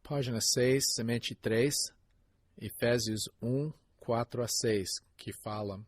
Página 6, semente 3, Efésios 1, 4 a 6, que fala,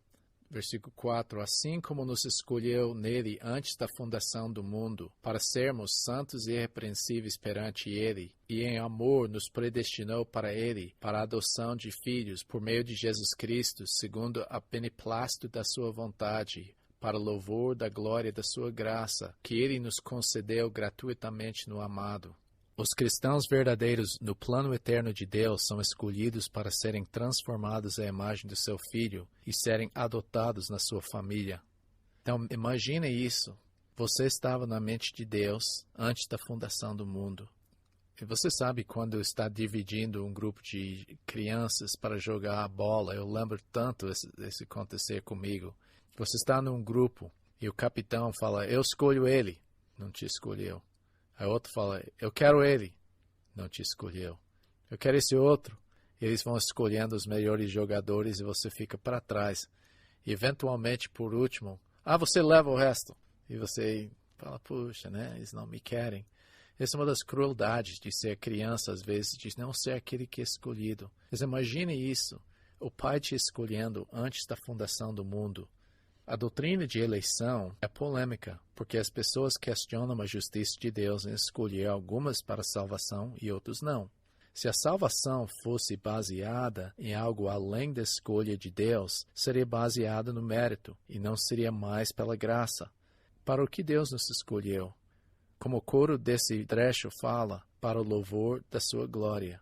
versículo 4, assim como nos escolheu nele antes da fundação do mundo, para sermos santos e irrepreensíveis perante ele, e em amor nos predestinou para ele, para a adoção de filhos, por meio de Jesus Cristo, segundo a beneplácito da sua vontade, para louvor da glória da sua graça, que ele nos concedeu gratuitamente no amado. Os cristãos verdadeiros no plano eterno de Deus são escolhidos para serem transformados à imagem do seu Filho e serem adotados na sua família. Então, imagine isso. Você estava na mente de Deus antes da fundação do mundo. E você sabe quando está dividindo um grupo de crianças para jogar a bola, eu lembro tanto isso acontecer comigo. Você está num grupo e o capitão fala, eu escolho ele, não te escolheu. Aí outro fala, eu quero ele, não te escolheu. Eu quero esse outro. Eles vão escolhendo os melhores jogadores e você fica para trás. E eventualmente, por último, você leva o resto. E você fala, puxa, né, eles não me querem. Essa é uma das crueldades de ser criança, às vezes, de não ser aquele que é escolhido. Mas imagine isso, o Pai te escolhendo antes da fundação do mundo. A doutrina de eleição é polêmica, porque as pessoas questionam a justiça de Deus em escolher algumas para salvação e outros não. Se a salvação fosse baseada em algo além da escolha de Deus, seria baseada no mérito e não seria mais pela graça. Para o que Deus nos escolheu? Como o coro desse trecho fala, para o louvor da sua glória.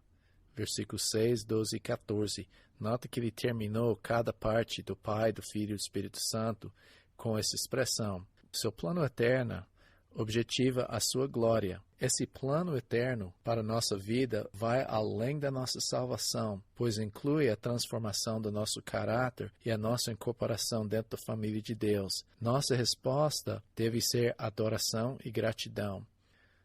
Versículos 6, 12 e 14. Nota que ele terminou cada parte do Pai, do Filho e do Espírito Santo com essa expressão. Seu plano eterno objetiva a sua glória. Esse plano eterno para a nossa vida vai além da nossa salvação, pois inclui a transformação do nosso caráter e a nossa incorporação dentro da família de Deus. Nossa resposta deve ser adoração e gratidão.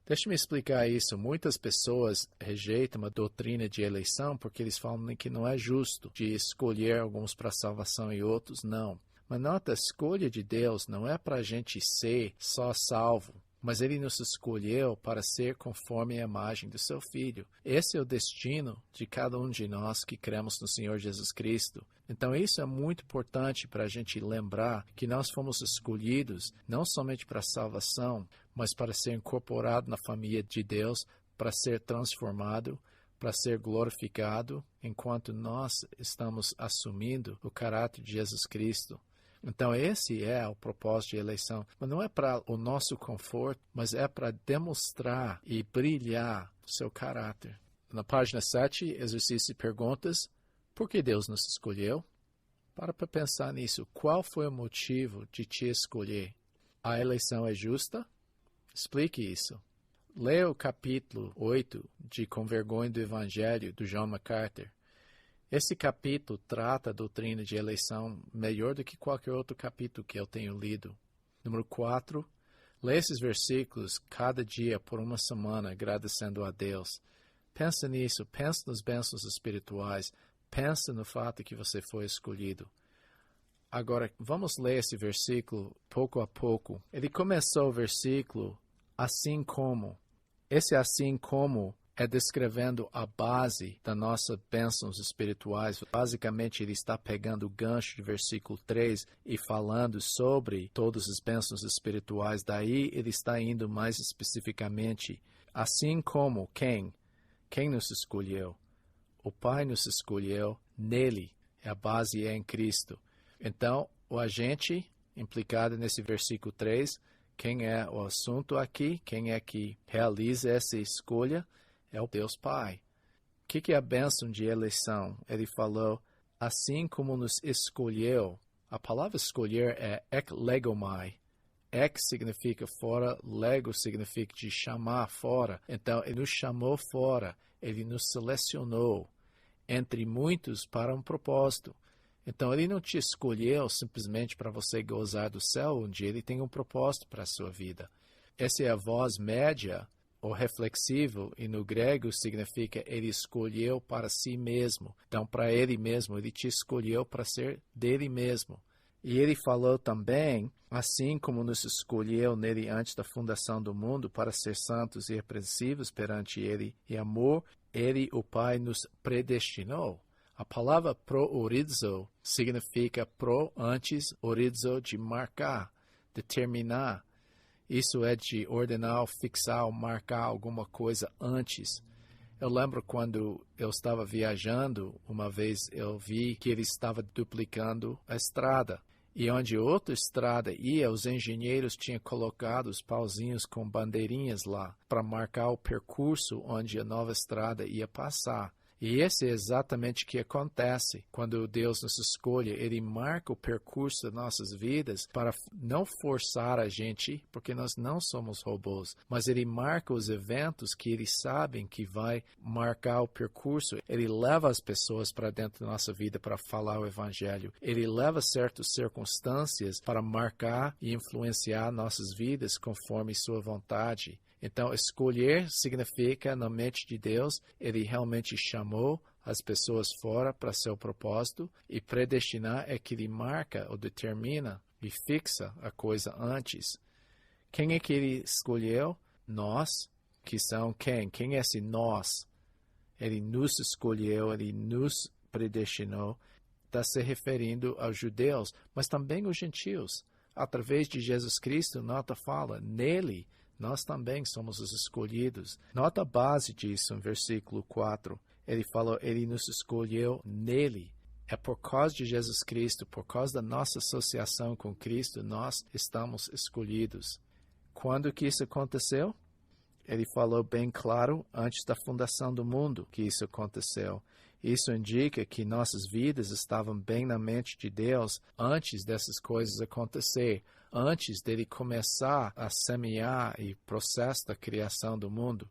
Deixe-me explicar isso. Muitas pessoas rejeitam a doutrina de eleição porque eles falam que não é justo de escolher alguns para salvação e outros não. Mas nota, a escolha de Deus não é para a gente ser só salvo, mas Ele nos escolheu para ser conforme a imagem do Seu Filho. Esse é o destino de cada um de nós que cremos no Senhor Jesus Cristo. Então isso é muito importante para a gente lembrar que nós fomos escolhidos não somente para a salvação, mas para ser incorporado na família de Deus, para ser transformado, para ser glorificado, enquanto nós estamos assumindo o caráter de Jesus Cristo. Então esse é o propósito de eleição. Mas não é para o nosso conforto, mas é para demonstrar e brilhar o seu caráter. Na página 7, exercício e perguntas. Por que Deus nos escolheu? Para pensar nisso. Qual foi o motivo de te escolher? A eleição é justa? Explique isso. Leia o capítulo 8 de Com Vergonha do Evangelho, do John MacArthur. Esse capítulo trata a doutrina de eleição melhor do que qualquer outro capítulo que eu tenho lido. Número 4. Leia esses versículos cada dia por uma semana, agradecendo a Deus. Pensa nisso, pensa nas bênçãos espirituais, pensa no fato que você foi escolhido. Agora, vamos ler esse versículo pouco a pouco. Ele começou o versículo assim como. Esse assim como é descrevendo a base da nossa bênçãos espirituais. Basicamente, ele está pegando o gancho de versículo 3 e falando sobre todas as bênçãos espirituais. Daí, ele está indo mais especificamente. Assim como quem? Quem nos escolheu? O Pai nos escolheu nele. A base é em Cristo. Então, o agente implicado nesse versículo 3, quem é o assunto aqui, quem é que realiza essa escolha, é o Deus Pai. O que é a bênção de eleição? Ele falou, assim como nos escolheu. A palavra escolher é eklegomai. Ek significa fora, lego significa de chamar fora. Então, ele nos chamou fora, ele nos selecionou entre muitos para um propósito. Então, ele não te escolheu simplesmente para você gozar do céu um dia, ele tem um propósito para a sua vida. Essa é a voz média ou reflexivo, e no grego significa ele escolheu para si mesmo. Então, para ele mesmo, ele te escolheu para ser dele mesmo. E ele falou também, assim como nos escolheu nele antes da fundação do mundo para ser santos e irrepreensíveis perante ele e amor, ele, o Pai, nos predestinou. A palavra pro-orizo significa pro antes, orizo de marcar, determinar. Isso é de ordenar, fixar ou marcar alguma coisa antes. Eu lembro quando eu estava viajando, uma vez eu vi que ele estava duplicando a estrada. E onde outra estrada ia, os engenheiros tinham colocado os pauzinhos com bandeirinhas lá para marcar o percurso onde a nova estrada ia passar. E esse é exatamente o que acontece quando Deus nos escolhe. Ele marca o percurso das nossas vidas para não forçar a gente, porque nós não somos robôs, mas Ele marca os eventos que Ele sabe que vai marcar o percurso. Ele leva as pessoas para dentro da nossa vida para falar o Evangelho. Ele leva certas circunstâncias para marcar e influenciar nossas vidas conforme Sua vontade. Então, escolher significa, na mente de Deus, Ele realmente chamou as pessoas fora para seu propósito, e predestinar é que Ele marca ou determina e fixa a coisa antes. Quem é que Ele escolheu? Nós, que são quem? Quem é esse nós? Ele nos escolheu, Ele nos predestinou. Está se referindo aos judeus, mas também aos gentios. Através de Jesus Cristo, nota fala, nele, nós também somos os escolhidos. Nota a base disso em versículo 4. Ele falou, ele nos escolheu nele. É por causa de Jesus Cristo, por causa da nossa associação com Cristo, nós estamos escolhidos. Quando que isso aconteceu? Ele falou bem claro antes da fundação do mundo que isso aconteceu. Isso indica que nossas vidas estavam bem na mente de Deus antes dessas coisas acontecer, antes dele começar a semear e processo da criação do mundo.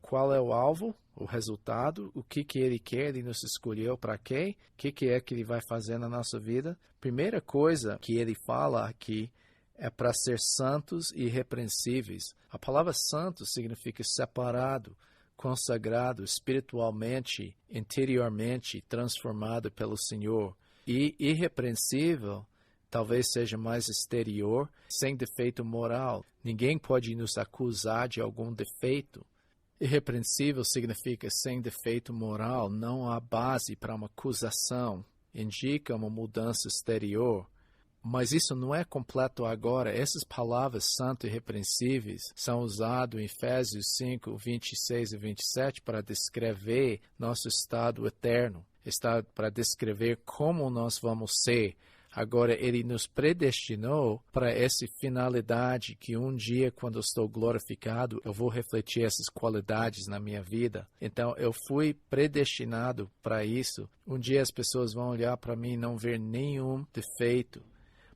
Qual é o alvo? O resultado? O que ele quer? Ele nos escolheu para quê? O que é que ele vai fazer na nossa vida? Primeira coisa que ele fala aqui é para ser santos e irrepreensíveis. A palavra santo significa separado, consagrado espiritualmente, interiormente, transformado pelo Senhor. E irrepreensível talvez seja mais exterior, sem defeito moral. Ninguém pode nos acusar de algum defeito. Irrepreensível significa sem defeito moral, não há base para uma acusação, indica uma mudança exterior. Mas isso não é completo agora. Essas palavras santo e irrepreensíveis são usadas em Efésios 5, 26 e 27 para descrever nosso estado eterno, para descrever como nós vamos ser. Agora, Ele nos predestinou para essa finalidade que um dia, quando eu estou glorificado, eu vou refletir essas qualidades na minha vida. Então, eu fui predestinado para isso. Um dia as pessoas vão olhar para mim e não ver nenhum defeito.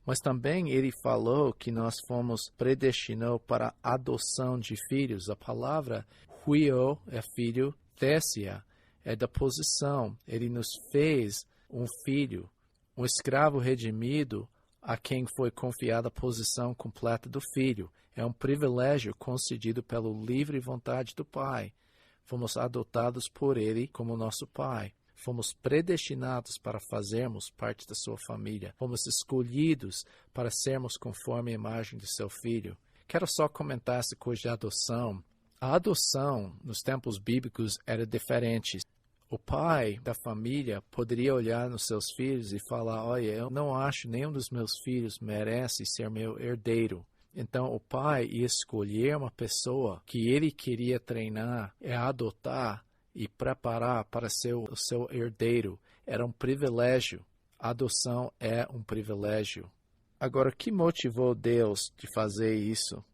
Mas também ele falou que nós fomos predestinados para a adoção de filhos. A palavra huio é filho, thesia é da posição. Ele nos fez um filho, um escravo redimido a quem foi confiada a posição completa do filho. É um privilégio concedido pela livre vontade do Pai. Fomos adotados por Ele como nosso Pai. Fomos predestinados para fazermos parte da sua família. Fomos escolhidos para sermos conforme a imagem de seu filho. Quero só comentar essa coisa de adoção. A adoção, nos tempos bíblicos, era diferente. O pai da família poderia olhar nos seus filhos e falar, olha, eu não acho nenhum dos meus filhos merece ser meu herdeiro. Então, o pai ia escolher uma pessoa que ele queria treinar, adotar e preparar para ser o seu herdeiro. Era um privilégio. A adoção é um privilégio. Agora, o que motivou Deus de fazer isso?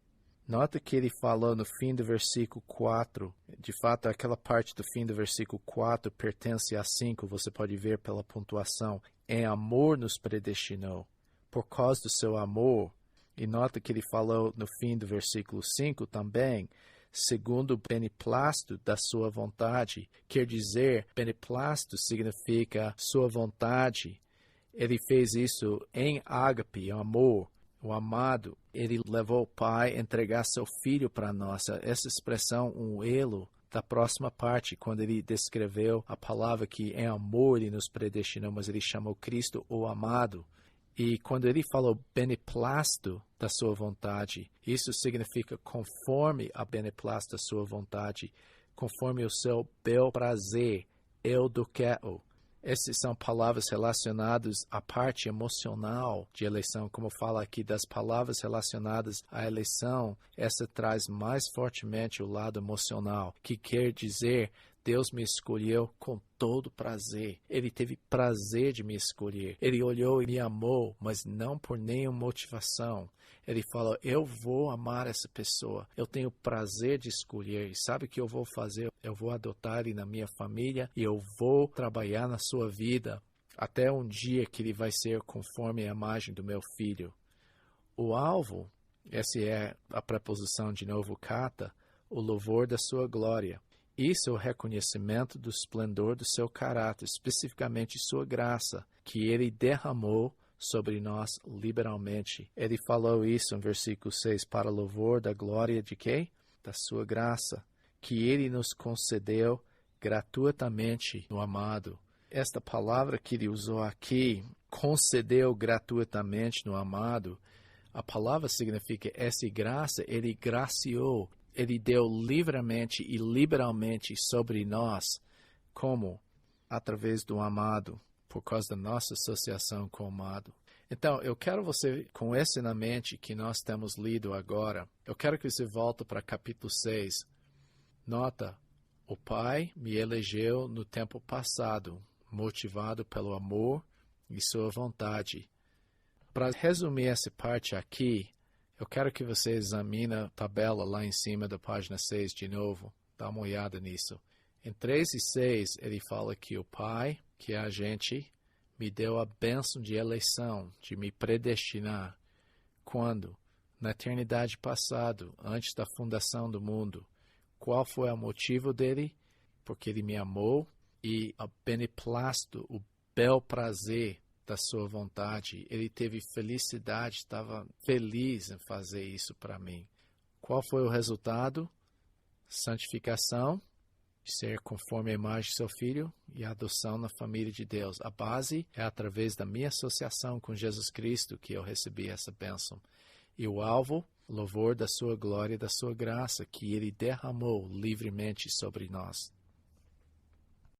Nota que ele falou no fim do versículo 4. De fato, aquela parte do fim do versículo 4 pertence a 5. Você pode ver pela pontuação. Em amor nos predestinou. Por causa do seu amor. E nota que ele falou no fim do versículo 5 também. Segundo o beneplácito da sua vontade. Quer dizer, beneplácito significa sua vontade. Ele fez isso em ágape, amor. O amado, ele levou o Pai a entregar seu Filho para nós. Essa expressão, um elo, da próxima parte, quando ele descreveu a palavra que em amor ele nos predestinou, mas ele chamou Cristo o amado. E quando ele falou beneplácito da sua vontade, isso significa conforme a beneplácito da sua vontade, conforme o seu bel prazer, eu do quero. Essas são palavras relacionadas à parte emocional de eleição, como fala aqui das palavras relacionadas à eleição, essa traz mais fortemente o lado emocional, que quer dizer Deus me escolheu com todo prazer. Ele teve prazer de me escolher. Ele olhou e me amou, mas não por nenhuma motivação. Ele falou, eu vou amar essa pessoa. Eu tenho prazer de escolher. E sabe o que eu vou fazer? Eu vou adotar ele na minha família e eu vou trabalhar na sua vida até um dia que ele vai ser conforme a imagem do meu filho. O alvo, essa é a preposição de novo, kata, o louvor da sua glória. Isso é o reconhecimento do esplendor do seu caráter, especificamente sua graça, que ele derramou sobre nós liberalmente. Ele falou isso em versículo 6, para louvor da glória de quê? Da sua graça, que ele nos concedeu gratuitamente no amado. Esta palavra que ele usou aqui, concedeu gratuitamente no amado, a palavra significa essa graça, ele graciou. Ele deu livremente e liberalmente sobre nós, como? Através do amado, por causa da nossa associação com o amado. Então, eu quero você, com isso na mente que nós temos lido agora, eu quero que você volte para capítulo 6. Nota, o Pai me elegeu no tempo passado, motivado pelo amor e sua vontade. Para resumir essa parte aqui, eu quero que você examine a tabela lá em cima da página 6 de novo. Dá uma olhada nisso. Em 3 e 6, ele fala que o Pai, que é a gente, me deu a bênção de eleição, de me predestinar. Quando? Na eternidade passada, antes da fundação do mundo. Qual foi o motivo dele? Porque ele me amou e a beneplácito, o bel prazer da sua vontade. Ele teve felicidade, estava feliz em fazer isso para mim. Qual foi o resultado? Santificação, ser conforme a imagem do seu filho e a adoção na família de Deus. A base é através da minha associação com Jesus Cristo que eu recebi essa bênção. E o alvo, louvor da sua glória e da sua graça, que ele derramou livremente sobre nós.